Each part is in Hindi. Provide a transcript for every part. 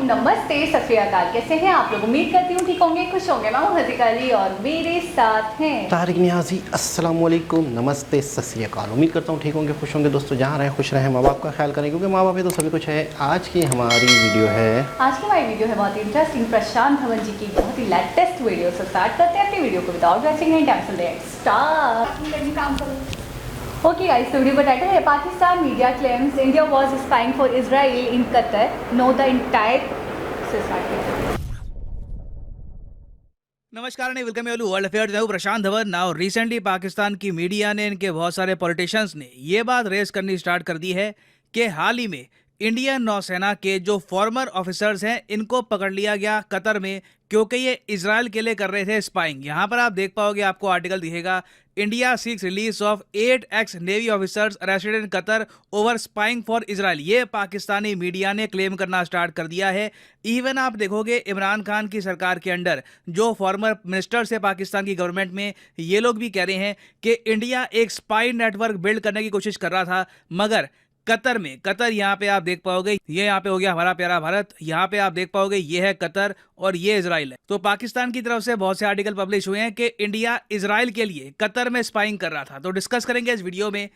नमस्ते, सत श्री अकाल। कैसे हैं आप लोग? उम्मीद करती हूँ ठीक होंगे, खुश होंगे। मैं हूँ हज़ीक अली और मेरे साथ हैं तारिक नियाज़ी। अस्सलाम वालेकुम, नमस्ते, सत श्री अकाल। उम्मीद करता हूँ ठीक होंगे, खुश होंगे। दोस्तों जहाँ रहें खुश रहें, माँ बाप का ख्याल करें क्योंकि माँ बाप है तो सभी कुछ है। आज की हमारी वीडियो है बहुत ही इंटरेस्टिंग। प्रशांत धवन जी की बहुत ही लेटेस्ट वीडियो से स्टार्ट करते हैं अपनी वीडियो को without wasting any time. Let's start. Okay guys, तो वीडियो का टाइटल है Pakistan media claims India was spying for Israel in Qatar. Know the entire से स्टार्ट। नमस्कार नहीं वेलकम यू वर्ल्ड अफेयर्स। मैं हूं प्रशांत धवन। नाउ रिसेंटली पाकिस्तान की मीडिया ने, इनके बहुत सारे पॉलिटिशियंस ने ये बात रेस करनी स्टार्ट कर दी है कि हाल ही में इंडियन नौसेना के जो फॉर्मर ऑफिसर्स हैं इनको पकड़ लिया गया कतर में, क्योंकि ये इजराइल के लिए कर रहे थे स्पाइंग। यहाँ पर आप देख पाओगे, आपको आर्टिकल दिखेगा, India seeks release of 8 ex navy officers arrested in Qatar over spying for Israel. ये पाकिस्तानी मीडिया ने क्लेम करना स्टार्ट कर दिया है। इवन आप देखोगे इमरान खान की सरकार के अंडर जो फॉर्मर मिनिस्टर्स है पाकिस्तान की गवर्नमेंट में, ये लोग भी कह रहे हैं कि इंडिया एक स्पाई नेटवर्क बिल्ड करने की कोशिश कर रहा था, मगर कतर में, कतर यहाँ पे आप देख पाओगे, ये यहाँ पे हो गया हमारा प्यारा भारत, यहाँ पे आप देख पाओगे ये है कतर और ये इजराइल है। तो पाकिस्तान की तरफ से बहुत से आर्टिकल पब्लिश हुए हैं कि इंडिया इजराइल के लिए कतर में स्पाइंग कर रहा था। तो डिस्कस करेंगे इस वीडियो में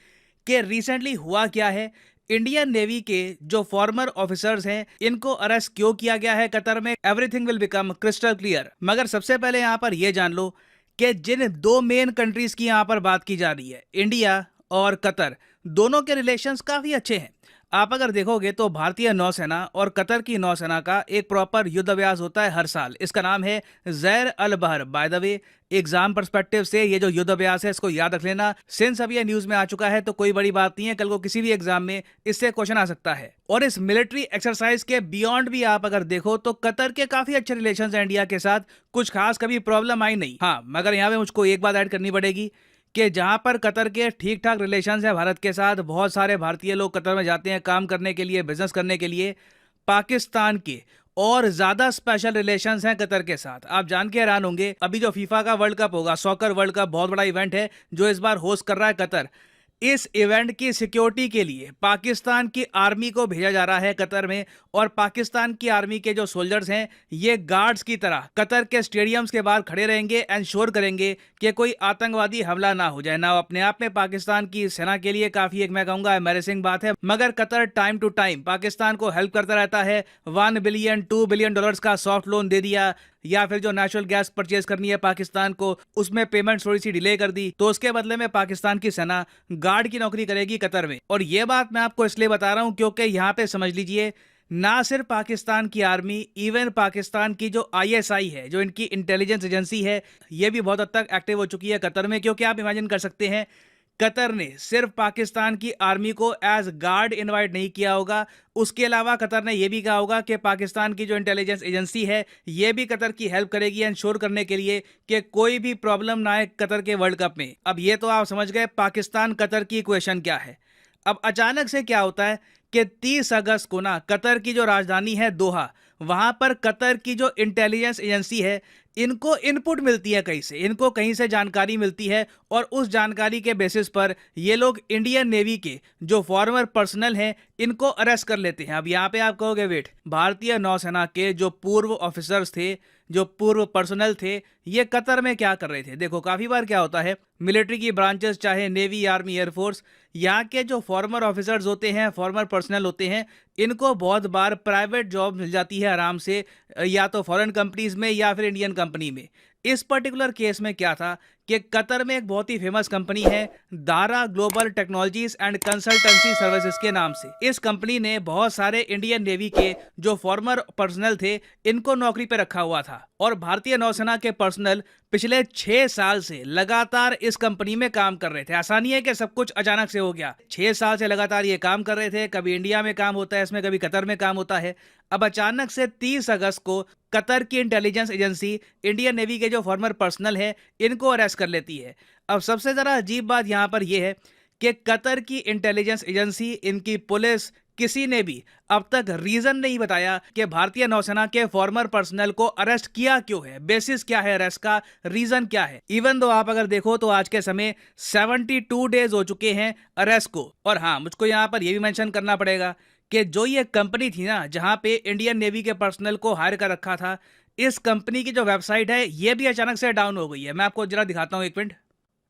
कि रिसेंटली हुआ क्या है, इंडियन नेवी के जो फॉर्मर ऑफिसर्स हैं इनको अरेस्ट क्यों किया गया है कतर में। Everything will become crystal clear. मगर सबसे पहले यहाँ पर यह जान लो कि जिन दो मेन कंट्रीज की यहाँ पर बात की जा रही है, इंडिया और कतर, दोनों के रिलेशंस काफी अच्छे हैं। आप अगर देखोगे तो भारतीय नौसेना और कतर की नौसेना का एक प्रॉपर युद्ध अभ्यास होता है हर साल। इसका नाम है ज़ैर अल बहर। By the way, exam perspective से ये जो युद्ध अभ्यास है इसको याद रख लेना। सिंस अब ये न्यूज में आ चुका है तो कोई बड़ी बात नहीं है, कल को किसी भी एग्जाम में इससे क्वेश्चन आ सकता है। और इस मिलिट्री एक्सरसाइज के बियॉन्ड भी आप अगर देखो तो कतर के काफी अच्छे रिलेशन है इंडिया के साथ, कुछ खास कभी प्रॉब्लम आई नहीं। हाँ, मगर यहाँ पे मुझको एक बात ऐड करनी पड़ेगी कि जहां पर कतर के ठीक ठाक रिलेशंस है भारत के साथ, बहुत सारे भारतीय लोग कतर में जाते हैं काम करने के लिए, बिजनेस करने के लिए, पाकिस्तान के और ज्यादा स्पेशल रिलेशंस हैं कतर के साथ। आप जान के हैरान होंगे, अभी जो फीफा का वर्ल्ड कप होगा, सॉकर वर्ल्ड कप, बहुत बड़ा इवेंट है जो इस बार होस्ट कर रहा है कतर। इस इवेंट की सिक्योरिटी के लिए पाकिस्तान की आर्मी को भेजा जा रहा है कतर में, और पाकिस्तान की आर्मी के जो सोल्जर्स हैं ये गार्ड्स की तरह कतर के स्टेडियम्स के बाहर खड़े रहेंगे, एंश्योर करेंगे कि कोई आतंकवादी हमला ना हो जाए ना। अपने आप में पाकिस्तान की सेना के लिए काफी, एक मैं कहूंगा, एम्बैरेसिंग बात है। मगर Qatar time to time Pakistan को हेल्प करता रहता है। 1 बिलियन 2 बिलियन डॉलर्स का सॉफ्ट लोन दे दिया, या फिर जो नेचुरल गैस परचेज करनी है पाकिस्तान को, उसमें पेमेंट थोड़ी सी डिले कर दी, तो उसके बदले में पाकिस्तान की सेना गार्ड की नौकरी करेगी कतर में। और ये बात मैं आपको इसलिए बता रहा हूं क्योंकि यहाँ पे समझ लीजिए, ना सिर्फ पाकिस्तान की आर्मी, इवन पाकिस्तान की जो आईएसआई है, जो इनकी इंटेलिजेंस एजेंसी है, ये भी बहुत हद तक एक्टिव हो चुकी है कतर में। क्योंकि आप इमेजिन कर सकते हैं, कतर ने सिर्फ पाकिस्तान की आर्मी को एज गार्ड इनवाइट नहीं किया होगा, उसके अलावा कतर ने यह भी कहा होगा कि पाकिस्तान की जो इंटेलिजेंस एजेंसी है यह भी कतर की हेल्प करेगी इंश्योर करने के लिए कि कोई भी प्रॉब्लम ना आए कतर के वर्ल्ड कप में। अब ये तो आप समझ गए पाकिस्तान कतर की इक्वेशन क्या है। अब अचानक से क्या होता है कि 30 अगस्त को ना कतर की जो राजधानी है दोहा, वहां पर कतर की जो इंटेलिजेंस एजेंसी है इनको इनपुट मिलती है कहीं से, इनको कहीं से जानकारी मिलती है, और उस जानकारी के बेसिस पर ये लोग इंडियन नेवी के जो फॉर्मर पर्सनल हैं इनको अरेस्ट कर लेते हैं। अब यहाँ पे आप कहोगे वेट, भारतीय नौसेना के जो पूर्व ऑफिसर्स थे, जो पूर्व पर्सनल थे, ये कतर में क्या कर रहे थे? देखो, काफी बार क्या होता है, मिलिट्री की ब्रांचेस, चाहे नेवी, आर्मी, एयरफोर्स, यहाँ के जो फॉर्मर ऑफिसर्स होते हैं, फॉर्मर पर्सनल होते हैं, इनको बहुत बार प्राइवेट जॉब मिल जाती है आराम से, या तो फॉरेन कंपनीज में या फिर इंडियन कंपनी में। इस पर्टिकुलर केस में क्या था कि कतर में एक बहुत ही फेमस कंपनी है Dara global technologies and consultancy services के नाम से। इस कंपनी ने बहुत सारे इंडियन नेवी के जो फॉर्मर पर्सनल थे इनको नौकरी पे रखा हुआ था, और भारतीय नौसेना के पर्सनल पिछले 6 साल से लगातार इस कंपनी में काम कर रहे थे। आसानी है कि सब कुछ अचानक से हो गया, 6 साल से लगातार ये काम कर रहे थे। कभी इंडिया में काम होता है इसमें, कभी कतर में काम होता है। अब अचानक से 30 अगस्त को कतर की इंटेलिजेंस एजेंसी इंडियन नेवी के जो फॉर्मर पर्सनल है इनको अरेस्ट कर लेती है। अब सबसे जरा अजीब बात यहां पर यह है कि कतर की इंटेलिजेंस एजेंसी, इनकी पुलिस, किसी ने भी अब तक रीजन नहीं बताया कि भारतीय नौसेना के फॉर्मर पर्सनल को अरेस्ट किया क्यों है, बेसिस क्या है अरेस्ट का, रीजन क्या है। इवन दो आप अगर देखो तो आज के समय 72 डेज हो चुके हैं अरेस्ट को। और हाँ, मुझको यहां पर यह भी मेंशन करना पड़ेगा कि जो ये कंपनी थी ना जहां पे इंडियन नेवी के पर्सनल को हायर कर रखा था, इस कंपनी की जो वेबसाइट है ये भी अचानक से डाउन हो गई है। मैं आपको जरा दिखाता हूँ, एक मिनट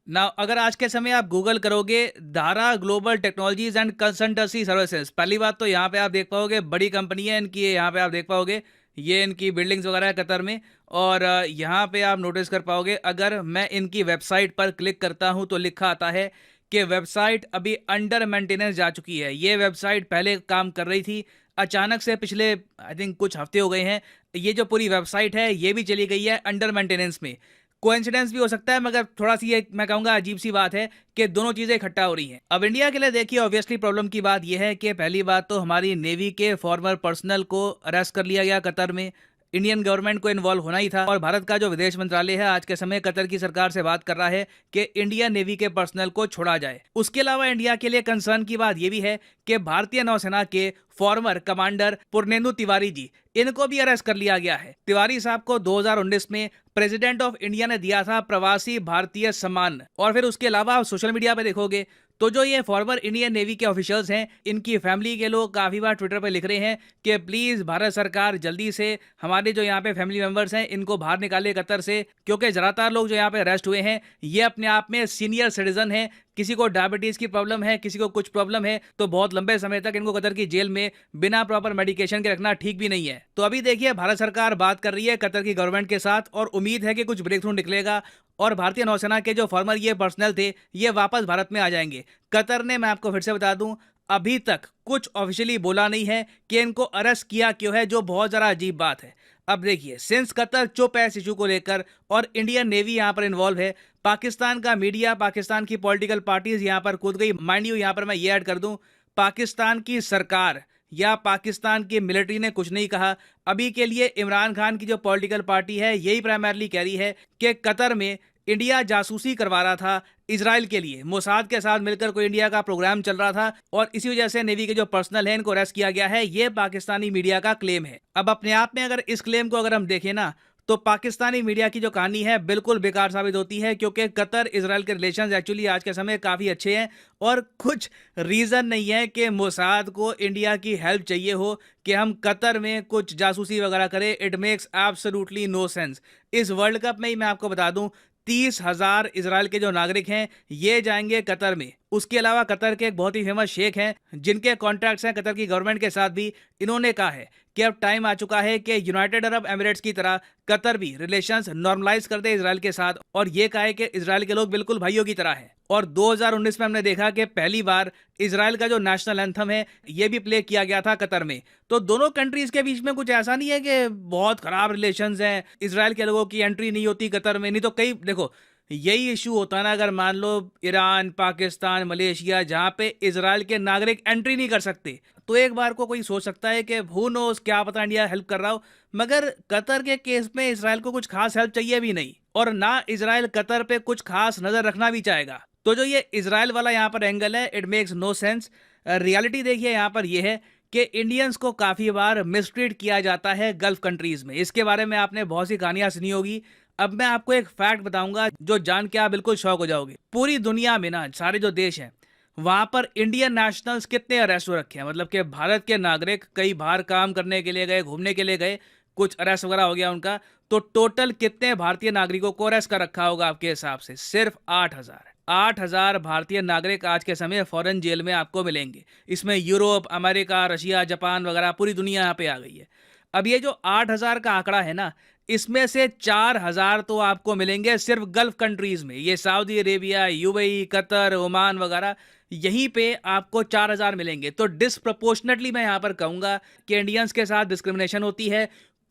ना। अगर आज के समय आप गूगल करोगे धारा global technologies and consultancy services, पहली बात तो यहाँ पे आप देख पाओगे बड़ी कंपनी है इनकी, यहाँ पे आप देख पाओगे ये इनकी बिल्डिंग्स वगैरह है कतर में। और यहाँ पे आप नोटिस कर पाओगे, अगर मैं इनकी वेबसाइट पर क्लिक करता हूँ तो लिखा आता है कि वेबसाइट अभी अंडर मेंटेनेंस जा चुकी है। ये वेबसाइट पहले काम कर रही थी, अचानक से पिछले आई थिंक कुछ हफ्ते हो गए हैं ये जो पूरी वेबसाइट है ये भी चली गई है अंडर मेंटेनेंस में। कोइंसिडेंस भी हो सकता है, मगर थोड़ा सी ये मैं कहूँगा अजीब सी बात है कि दोनों चीज़ें इकट्ठा हो रही हैं। अब इंडिया के लिए देखिए ऑब्वियसली प्रॉब्लम की बात यह है कि पहली बात तो हमारी नेवी के फॉर्मर पर्सनल को अरेस्ट कर लिया गया कतर में। इंडियन गवर्नमेंट को इन्वॉल्व होना ही था, और भारत का जो विदेश मंत्रालय है आज के समय कतर की सरकार से बात कर रहा है कि इंडियन नेवी के पर्सनल को छोड़ा जाए। उसके अलावा इंडिया के लिए कंसर्न की बात यह भी है कि भारतीय नौसेना के फॉर्मर कमांडर पुरनेंदु तिवारी जी, इनको भी अरेस्ट कर लिया गया है। तिवारी साहब को 2019 में प्रेसिडेंट ऑफ इंडिया ने दिया था प्रवासी भारतीय सम्मान। और फिर उसके अलावा आप सोशल मीडिया पे देखोगे तो जो ये फॉर्मर इंडियन नेवी के ऑफिशियल्स हैं, इनकी फैमिली के लोग काफ़ी बार ट्विटर पे लिख रहे हैं कि प्लीज़ भारत सरकार जल्दी से हमारे जो यहाँ पे फैमिली मेंबर्स हैं इनको बाहर निकाले कतर से, क्योंकि ज़्यादातर लोग जो यहाँ पे अरेस्ट हुए हैं ये अपने आप में सीनियर सिटीजन हैं। किसी को डायबिटीज़ की प्रॉब्लम है, किसी को कुछ प्रॉब्लम है, तो बहुत लंबे समय तक इनको कतर की जेल में बिना प्रॉपर मेडिकेशन के रखना ठीक भी नहीं है। तो अभी देखिए भारत सरकार बात कर रही है कतर की गवर्नमेंट के साथ, और उम्मीद है कि कुछ ब्रेक थ्रू निकलेगा और भारतीय नौसेना के जो फॉर्मर ये पर्सनल थे ये वापस भारत में आ जाएंगे। कतर ने, मैं आपको फिर से बता दूं, अभी तक कुछ ऑफिशियली बोला नहीं है कि इनको अरेस्ट किया क्यों है, जो बहुत ज़रा अजीब बात है। अब देखिए, सिंस कतर चुप है इस इशू को लेकर और इंडियन नेवी यहाँ पर इन्वॉल्व है, पाकिस्तान का मीडिया, पाकिस्तान की पॉलिटिकल पार्टीज यहाँ पर कूद गई। माइंड यू, यहाँ पर मैं ये ऐड कर दूं, पाकिस्तान की सरकार या पाकिस्तान की मिलिट्री ने कुछ नहीं कहा। अभी के लिए इमरान खान की जो पॉलिटिकल पार्टी है यही प्राइमरली कह रही है कि कतर में इंडिया जासूसी करवा रहा था इजराइल के लिए, मोसाद के साथ मिलकर कोई इंडिया का प्रोग्राम चल रहा था और इसी वजह से नेवी के जो पर्सनल हैं इनको अरेस्ट किया गया है। ये पाकिस्तानी मीडिया का क्लेम है। अब अपने आप में अगर इस क्लेम को अगर हम देखें ना, तो पाकिस्तानी मीडिया की जो कहानी है बिल्कुल बेकार साबित होती है, क्योंकि कतर इजराइल के रिलेशंस एक्चुअली आज के समय काफ़ी अच्छे हैं और कुछ रीज़न नहीं है कि मोसाद को इंडिया की हेल्प चाहिए हो कि हम कतर में कुछ जासूसी वगैरह करें। It makes absolutely no sense. इस वर्ल्ड कप में ही मैं आपको बता दूं 30,000 इजराइल के जो नागरिक हैं ये जाएंगे कतर में। उसके अलावा कतर के एक बहुत ही फेमस शेख हैं जिनके कॉन्ट्रैक्ट्स हैं कतर की गवर्नमेंट के साथ भी। इन्होंने कहा है कि अब टाइम आ चुका है कि यूनाइटेड अरब एमिरेट्स की तरह कतर भी रिलेशंस नॉर्मलाइज कर दे इजराइल के साथ, और ये कहा है कि इजराइल के लोग बिल्कुल भाइयों की तरह हैं। और 2019 में हमने देखा कि पहली बार इजराइल का जो नेशनल एंथम है ये भी प्ले किया गया था कतर में। तो दोनों कंट्रीज के बीच में कुछ ऐसा नहीं है कि बहुत खराब रिलेशंस हैं, इजराइल के लोगों की एंट्री नहीं होती कतर में। नहीं तो कई, देखो यही इशू होता ना, अगर मान लो ईरान, पाकिस्तान, मलेशिया, जहाँ पे इजराइल के नागरिक एंट्री नहीं कर सकते, तो एक बार को कोई सोच सकता है कि हू नोस, क्या पता इंडिया हेल्प कर रहा हो। मगर कतर के केस में इजराइल को कुछ खास हेल्प चाहिए भी नहीं, और ना इजराइल कतर पे कुछ खास नजर रखना भी चाहेगा। तो जो ये इजराइल वाला यहाँ पर एंगल है, it makes no sense. Reality देखिए यहाँ पर यह है कि इंडियंस को काफ़ी बार मिसट्रीट किया जाता है गल्फ कंट्रीज़ में। इसके बारे में आपने बहुत सी कहानियाँ सुनी होगी। अब मैं आपको एक फैक्ट बताऊंगा जो जान के आप बिल्कुल शॉक हो जाओगे। पूरी दुनिया में ना, सारे जो देश हैं वहाँ पर इंडियन नेशनल्स कितने अरेस्ट हो रखे हैं, मतलब कि भारत के नागरिक कई बाहर काम करने के लिए गए, घूमने के लिए गए, कुछ अरेस्ट वगैरह हो गया उनका, तो टोटल कितने भारतीय नागरिकों को अरेस्ट कर रखा होगा आपके हिसाब से? सिर्फ 8,000 भारतीय नागरिक आज के समय फॉरेन जेल में आपको मिलेंगे। इसमें यूरोप, अमेरिका, रशिया, जापान वगैरह पूरी दुनिया यहाँ पे आ गई है। अब ये जो 8,000 का आंकड़ा है ना, इसमें से 4,000 तो आपको मिलेंगे सिर्फ गल्फ कंट्रीज में। ये Saudi Arabia, UAE, Qatar, Oman वगैरह, यहीं पे आपको 4,000 मिलेंगे। तो डिसप्रपोर्शनेटली मैं यहाँ पर कहूँगा कि इंडियंस के साथ डिस्क्रिमिनेशन होती है।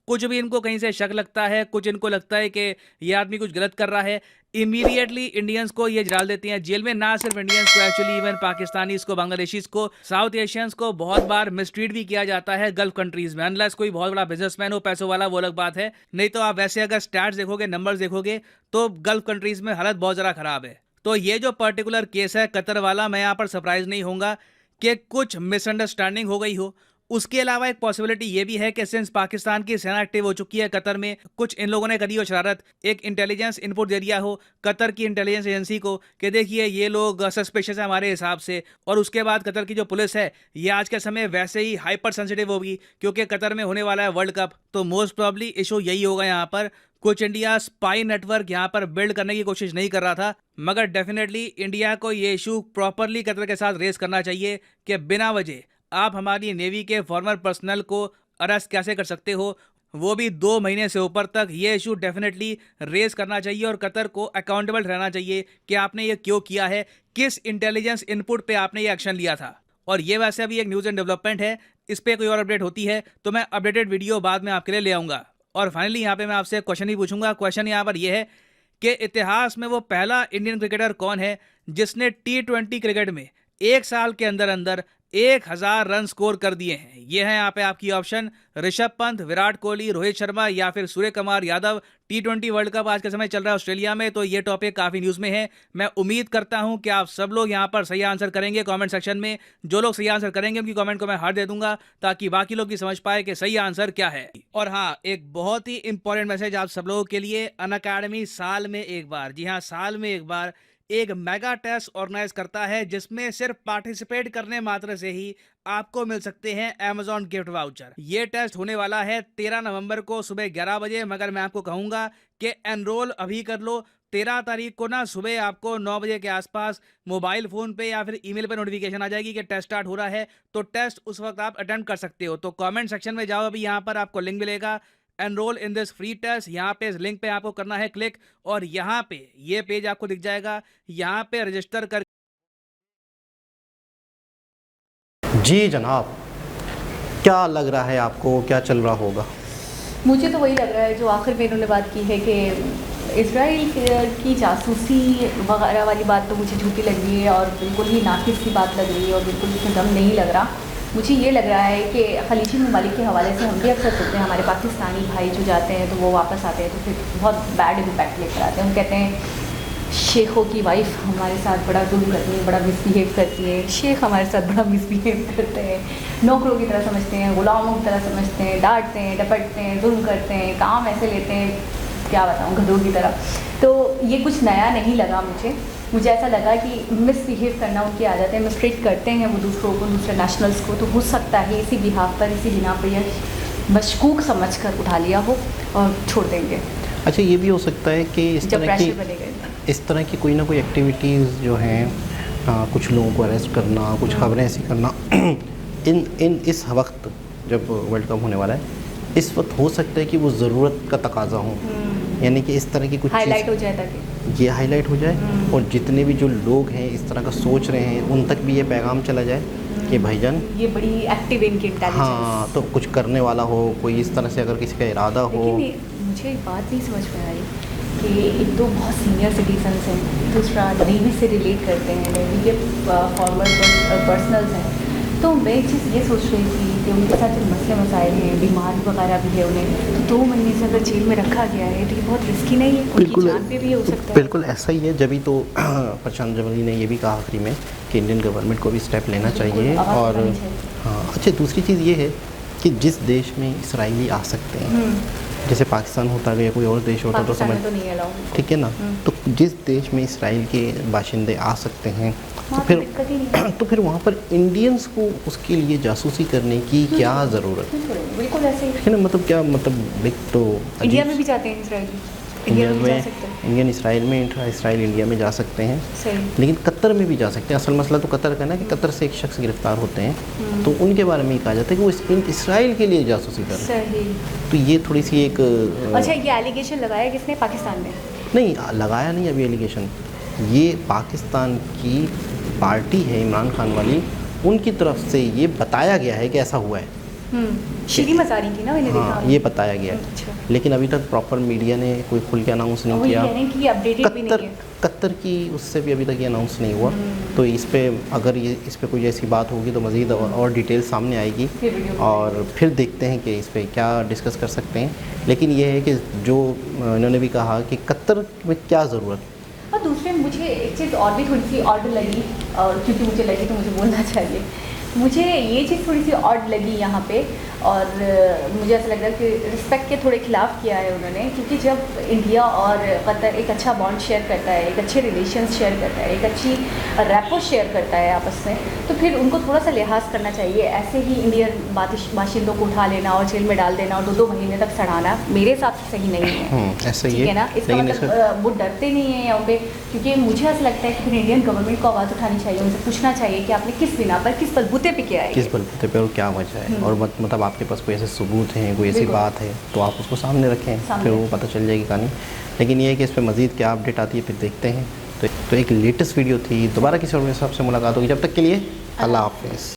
कुछ भी इनको कहीं से शक लगता है, कुछ इनको लगता है कि ये आदमी कुछ गलत कर रहा है, इमीडिएटली इंडियंस को ये डाल देते हैं जेल में। ना सिर्फ इंडियंस को, एक्चुअली इवन पाकिस्तानीज को, बांग्लादेशीज को, साउथ एशियंस को बहुत बार मिसट्रीट भी किया जाता है गल्फ कंट्रीज में। अनलेस कोई बहुत बड़ा बिजनेसमैन हो, पैसों वाला, वो अलग बात है। नहीं तो आप वैसे अगर स्टैट्स देखोगे, नंबर्स देखोगे, तो गल्फ कंट्रीज में हालत बहुत ज़्यादा खराब है। तो ये जो पर्टिकुलर केस है कतर वाला, मैं यहाँ पर सरप्राइज नहीं होऊंगा कि कुछ मिसअंडरस्टैंडिंग हो गई हो उसके अलावा एक पॉसिबिलिटी ये भी है कि सिंस पाकिस्तान की सेना एक्टिव हो चुकी है कतर में, कुछ इन लोगों ने करी हो शरारत, एक इंटेलिजेंस इनपुट दे दिया हो कतर की इंटेलिजेंस एजेंसी को कि देखिए ये लोग सस्पिशियस है हमारे हिसाब से, और उसके बाद कतर की जो पुलिस है ये आज के समय वैसे ही हाइपर सेंसिटिव होगी क्योंकि कतर में होने वाला है वर्ल्ड कप। तो मोस्ट प्रॉब्ली इशू यही होगा यहाँ पर। कुछ इंडिया स्पाई नेटवर्क यहाँ पर बिल्ड करने की कोशिश नहीं कर रहा था, मगर डेफिनेटली इंडिया को ये इशू प्रॉपरली कतर के साथ रेस करना चाहिए कि बिना वजह आप हमारी नेवी के फॉर्मर पर्सनल को अरेस्ट कैसे कर सकते हो, वो भी 2 महीने से ऊपर तक। ये इशू डेफिनेटली रेज करना चाहिए और कतर को अकाउंटेबल रहना चाहिए कि आपने ये क्यों किया है, किस इंटेलिजेंस इनपुट पे आपने ये एक्शन लिया था। और ये वैसे अभी एक न्यूज़ एंड डेवलपमेंट है, इस पर कोई और अपडेट होती है तो मैं अपडेटेड वीडियो बाद में आपके लिए ले आऊँगा। और फाइनली यहाँ पे मैं आपसे क्वेश्चन ही पूछूंगा। क्वेश्चन यहाँ पर यह है कि इतिहास में वो पहला इंडियन क्रिकेटर कौन है जिसने T20 क्रिकेट में 1 साल के अंदर अंदर 1000 रन स्कोर कर दिए हैं। ये है यहाँ पे आपकी ऑप्शन, ऋषभ पंत, विराट कोहली, रोहित शर्मा या फिर Surya Kumar Yadav. T20 world cup आज के समय चल रहा है ऑस्ट्रेलिया में, तो ये टॉपिक काफ़ी न्यूज़ में है। मैं उम्मीद करता हूँ कि आप सब लोग यहाँ पर सही आंसर करेंगे कमेंट सेक्शन में। जो लोग सही आंसर करेंगे उनकी कमेंट को मैं हार्ट दे दूंगा ताकि बाकी लोग भी समझ पाए कि सही आंसर क्या है। और हाँ, एक बहुत ही इंपॉर्टेंट मैसेज आप सब लोगों के लिए, अनअकैडमी साल में एक बार, जी हाँ साल में एक बार, एक मेगा टेस्ट ऑर्गेनाइज करता है जिसमें सिर्फ पार्टिसिपेट करने मात्र से ही आपको मिल सकते हैं Amazon गिफ्ट वाउचर। ये टेस्ट होने वाला है 13 नवंबर को सुबह 11 बजे, मगर मैं आपको कहूंगा कि एनरोल अभी कर लो। 13 तारीख को ना सुबह आपको 9 बजे के आसपास मोबाइल फ़ोन पे या फिर ईमेल पे नोटिफिकेशन आ जाएगी कि टेस्ट स्टार्ट हो रहा है, तो टेस्ट उस वक्त आप अटेम्प्ट कर सकते हो। तो कमेंट सेक्शन में जाओ, अभी यहाँ पर आपको लिंक मिलेगा, enrol in this free test. यहाँ पे इस लिंक पे आपको करना है क्लिक और यहाँ पे ये पेज आपको दिख जाएगा, यहाँ पे रजिस्टर कर। जी जनाब, क्या लग रहा है आपको, क्या चल रहा होगा? मुझे तो वही लग रहा है जो आखिर में इन्होंने बात की है कि इसराइल की जासूसी वगैरह वाली बात तो मुझे झूठी लग रही है और बिल्कुल ही नाकिस की बात लग रही है और बिल्कुल इसमें दम नहीं लग रहा। मुझे ये लग रहा है कि खलीजी ममालिक के हवाले से हम भी अक्सर सुनते हैं, हमारे पाकिस्तानी भाई जो जाते हैं तो वो वापस आते हैं तो फिर बहुत बैड इम्पैक्ट लेकर आते हैं। हम कहते हैं शेखों की वाइफ हमारे साथ बड़ा जुल्म करती है, बड़ा मिसबिहेव करती है, शेख हमारे साथ बड़ा मिसबिहेव करते हैं, नौकरों की तरह समझते हैं, गुलामों की तरह समझते हैं, डांटते हैं, डपटते हैं, जुल्म करते हैं, काम ऐसे लेते हैं, क्या बताऊँ, गधों की तरह। तो ये कुछ नया नहीं लगा मुझे ऐसा लगा कि मिसबिहेव करना उनकी आदत है, मिसट्रीट करते हैं वो दूसरों को, दूसरे नेशनल्स को। तो हो सकता है इसी बिहाफ पर, इसी बिना पर यह मशकूक समझ कर उठा लिया हो और छोड़ देंगे। अच्छा, ये भी हो सकता है कि इस तरह की कोई ना कोई एक्टिविटीज़ जो हैं, कुछ लोगों को अरेस्ट करना, कुछ खबरें ऐसी करना इस वक्त जब वर्ल्ड कप होने वाला है, इस वक्त हो सकता है कि वो ज़रूरत का तकाजा हो, यानी कि इस तरह की कुछ हाईलाइट हो जाए, ताकि ये हाईलाइट हो जाए और जितने भी जो लोग हैं इस तरह का सोच रहे हैं उन तक भी ये पैगाम चला जाए कि भाईजान ये बड़ी एक्टिव इनकी इंटेलिजेंस। हाँ, तो कुछ करने वाला हो कोई, इस तरह से अगर किसी का इरादा हो। मुझे एक बात नहीं समझ में आई कि एक तो बहुत सीनियर सिटीजन्स हैं, दूसरा नेवी से रिलेट करते हैं, नेवी के फॉर्मर पर्सनल्स हैं, तो मैं एक चीज़ ये सोच रही थी कि उनके साथ जो मसले मसाइल हैं, बीमार वगैरह भी है उन्हें, तो 2 महीने से अगर जेल में रखा गया है तो ये बहुत रिस्की नहीं है, उनकी जान पे भी हो सकता है। बिल्कुल ऐसा ही है, जब ही तो प्रशांत जवली ने ये भी कहा आखिरी में कि इंडियन गवर्नमेंट को भी स्टेप लेना चाहिए। और हाँ, अच्छा, दूसरी चीज़ ये है कि जिस देश में इसराइली आ सकते हैं, जैसे पाकिस्तान होता है या कोई और देश होता तो समझ, ठीक है ना, तो जिस देश में इसराइल के बाशिंदे आ सकते हैं तो फिर वहाँ पर इंडियंस को उसके लिए जासूसी करने की क्या ज़रूरत है? बिल्कुल ऐसे है ना, मतलब क्या मतलब एक तो इंडिया में भी जाते हैं इसराइली, इंडियन इसराइल में, इसराइल इंडिया में जा सकते हैं, लेकिन कतर में भी जा सकते हैं। असल मसला तो कतर का ना कि कतर से एक शख्स गिरफ्तार होते हैं तो उनके बारे में ही कहा जाता है कि वो इसराइल के लिए जासूसी कर रहे हैं। तो ये थोड़ी सी एक अच्छा, ये एलिगेशन लगाया किसने? पाकिस्तान ने नहीं लगाया, नहीं अभी एलिगेशन, ये पाकिस्तान की पार्टी है इमरान खान वाली, उनकी तरफ से ये बताया गया है कि ऐसा हुआ है। शीरी मजारी की ना, मैंने देखा, ये बताया गया है। अच्छा। लेकिन अभी तक प्रॉपर मीडिया ने कोई खुल के अनाउंस नहीं किया। कतर की उससे भी अभी तक ये अनाउंस नहीं हुआ। तो इस पे अगर ये इस पे कोई ऐसी बात होगी तो मज़ीद और डिटेल सामने आएगी और फिर देखते हैं कि इस पे क्या डिस्कस कर सकते हैं। लेकिन ये है कि जो इन्होंने भी कहा कि कतर में क्या ज़रूरत। और दूसरे मुझे एक चीज़ और भी थोड़ी सी ऑड लगी, और क्योंकि मुझे लगी तो मुझे बोलना चाहिए मुझे ये चीज़ थोड़ी सी ऑड लगी यहाँ पे, और मुझे ऐसा लग रहा है कि रिस्पेक्ट के थोड़े खिलाफ किया है उन्होंने, क्योंकि जब इंडिया और कतर एक अच्छा बॉन्ड शेयर करता है, एक अच्छे रिलेशंस शेयर करता है, एक अच्छी रैपो शेयर करता है आपस में, तो फिर उनको थोड़ा सा लिहाज करना चाहिए। ऐसे ही इंडियन बाशिंदों को उठा लेना और जेल में डाल देना और 2-2 महीने तक सड़ाना मेरे हिसाब से सही नहीं है। ऐसा ही ठीक है ना, इसका लेकिन मतलब वो डरते नहीं हैं यहाँ पे, क्योंकि मुझे ऐसा लगता है कि फिर इंडियन गवर्नमेंट को आवाज़ उठानी चाहिए, उनसे पूछना चाहिए कि आपने किस बिना पर, किस बलबूते पे किया है। किस बलबूते पे और क्या वजह है, और मतलब आपके पास कोई ऐसे सबूत हैं, कोई ऐसी बिल्कुल। बात है तो आप उसको सामने रखें, फिर वो पता चल जाएगी कहानी। लेकिन ये है कि इस पर मज़ीद क्या अपडेट आती है फिर देखते हैं। तो एक लेटेस्ट वीडियो थी, दोबारा किसी और मेरे हिसाब से मुलाकात होगी, जब तक के लिए अल्लाह हाफ़िज़।